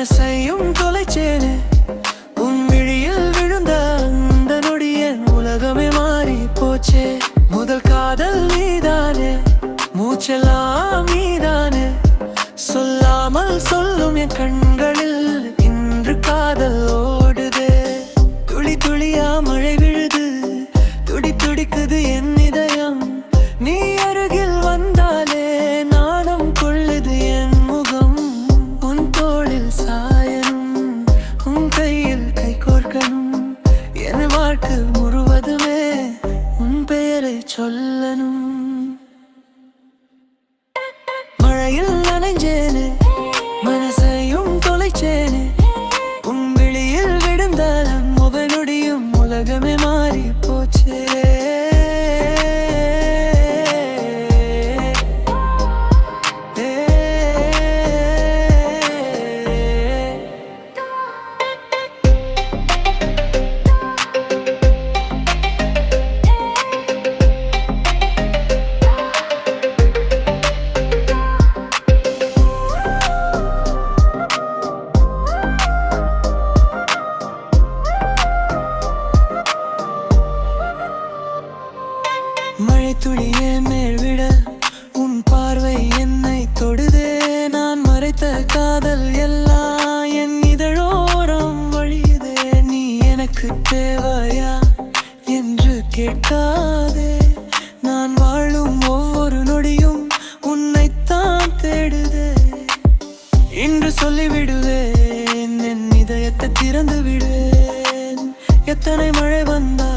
மனசையும் தொலைச்சேனே உன் விழியில் விழுந்த அந்த நொடி என் உலகமே மாறி போச்சே. முதல் காதல் நீதானே, மூச்செல்லாம் நீதானே, சொல்லாமல் சொல்லும் என் கண்களில் இன்று காதல் ஓடுதே. துளி துளியா மழை விழுது, துடி துடிக்குது என் இதயம். நீ அருகில் வந்தாலே நாணம் கொள்ளுது என் முகம். உன் தோளில் சாயனும், உன் கையில் கை கோர்க்கணும். என் வாழ்க்கை முழுவதுமே உன் பெயரை சொல்லணும். மழையில் நனைஞ்சேனே, மனசையும் தொலைச்சேனே, உன் விழியில் விழுந்த முகநொடியும் உலகமே மாறி போச்சே. மழை துளியே மேல் விட உன் பார்வை என்னை தொடுதே. நான் மறைத்த காதல் எல்லாம் என் இதழோரம் வழியுதே. நீ எனக்கு தேவையா என்று கேட்காதே. நான் வாழும் ஒவ்வொரு நொடியும் உன்னைத்தான் தேடுதே. இன்று சொல்லிவிடுவேன், என் இதயத்தை திறந்து விடுவேன். எத்தனை மழை வந்தா